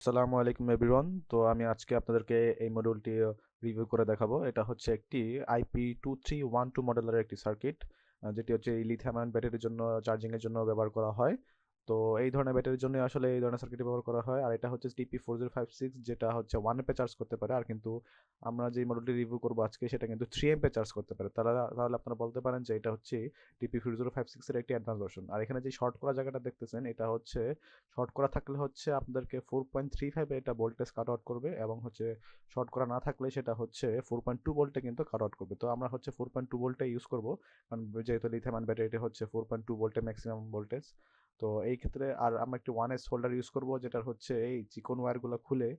আসসালামু আলাইকুম এভরিওয়ান। তো আমি আজকে আপনাদেরকে এই মডিউলটি রিভিউ করে দেখাবো। এটা হচ্ছে একটি IP2312 মডেলের একটি সার্কিট, যেটি হচ্ছে লিথিয়াম আয়ন ব্যাটারির জন্য চার্জিং এর জন্য ব্যবহার করা হয়। তো এই ধরনের ব্যাটারির জন্য আসলে এই ধরনের সার্কিট ব্যবহার করা হয়। আর এটা হচ্ছে TP4056, যেটা হচ্ছে 1 এম্পে চার্জ করতে পারে। আর কিন্তু আমরা যে মডেলটি রিভিউ করবো আজকে সেটা কিন্তু 3 এম্পে চার্জ করতে পারে। তাহলে আপনারা বলতে পারেন যে এটা হচ্ছে TP4056 এর একটি অ্যাডভান্স ভার্সন। আর এখানে যে শর্ট করা জায়গাটা দেখতেছেন, এটা হচ্ছে শর্ট করা থাকলে হচ্ছে আপনাদেরকে 4.35 এটা ভোল্টেজ কাট আউট করবে, এবং হচ্ছে শর্ট করা না থাকলে সেটা হচ্ছে 4.2 ভোল্টে কিন্তু কাট আউট করবে। তো আমরা হচ্ছে 4.2 ভোল্টে ইউজ করব, কারণ যেহেতু লিথিয়াম আয়ন ব্যাটারিটি হচ্ছে 4.2 ভোল্টে ম্যাক্সিমাম ভোল্টেজ। তো এই ক্ষেত্রে আর আমরা একটি 1S হোল্ডার ইউজ করব, যেটার হচ্ছে এই চিকন ওয়্যারগুলো খুলে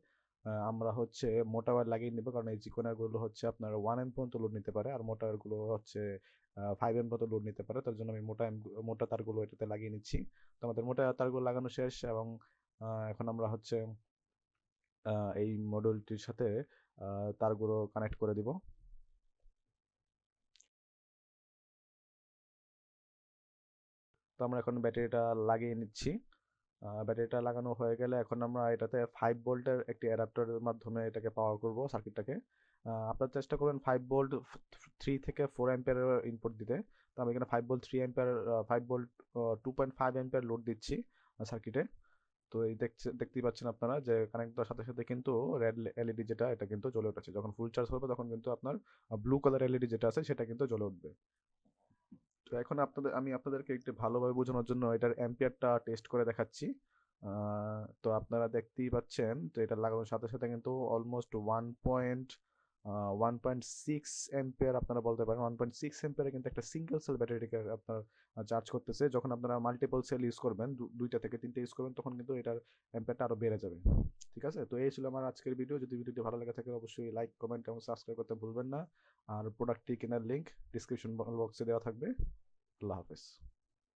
আমরা হচ্ছে মোটা ওয়্যার লাগিয়ে নিব, কারণ এই চিকন ওয়্যারগুলো হচ্ছে আপনার 1 এম পর্যন্ত লোড নিতে পারে, আর মোটা ওয়্যারগুলো হচ্ছে 5 এম পর্যন্ত লোড নিতে পারে। তার জন্য আমি মোটা তারগুলো এটাতে লাগিয়ে নিচ্ছি। তো আমাদের মোটা তারগুলো লাগানো শেষ, এবং এখন আমরা হচ্ছে এই মডিউলটির সাথে তারগুলো কানেক্ট করে দিব। তো আমরা এখন ব্যাটারিটা লাগিয়ে নিচ্ছি। ব্যাটারিটা লাগানো হয়ে গেলে এখন আমরা এটাতে 5 ভোল্টের একটি অ্যাডাপ্টারের মাধ্যমে এটাকে পাওয়ার করব সার্কিটটাকে। আপনারা চেষ্টা করবেন 5 ভোল্ট 3 থেকে 4 অ্যাম্পিয়ারের ইনপুট দিতে। তো আমি এখানে 5 volt 3 ampere 5 volt 2.5 ampere load দিচ্ছি সার্কিটে। তো এই দেখতেই পাচ্ছেন আপনারা যে কানেক্ট দেওয়ার সাথে সাথে কিন্তু রেড এলইডি যেটা, এটা কিন্তু জ্বলে উঠেছে। যখন ফুল চার্জ হবে তখন কিন্তু আপনার ব্লু কালার এলইডি যেটা আছে সেটা কিন্তু জ্বলে উঠবে। তো এখন আমি আপনাদেরকে একটু ভালোভাবে বোঝানোর জন্য এটার অ্যাম্পিয়ারটা টেস্ট করে দেখাচ্ছি। তো আপনারা দেখতেই পাচ্ছেন, তো এটা লাগানোর সাথে সাথে কিন্তু অলমোস্ট 1.6 এম্পিয়ার আপনারা বলতে পারেন। 1.6 এম্পিয়ারে কিন্তু একটা সিঙ্গেল সেল ব্যাটারিকে আপনার চার্জ করতেছে। যখন আপনারা মাল্টিপল সেল ইউজ করবেন, দুইটা থেকে তিনটে ইউজ করবেন, তখন কিন্তু এটার অ্যাম্পিয়ারটা আরো বেড়ে যাবে। ঠিক আছে, তো এই ছিল আমার আজকের ভিডিও। যদি ভিডিওটি ভালো লেগে থাকে অবশ্যই লাইক, কমেন্ট এবং সাবস্ক্রাইব করতে ভুলবেন না। আর প্রোডাক্টটি কেনার লিঙ্ক ডিসক্রিপশন বক্সে দেওয়া থাকবে। আল্লাহ হাফেজ।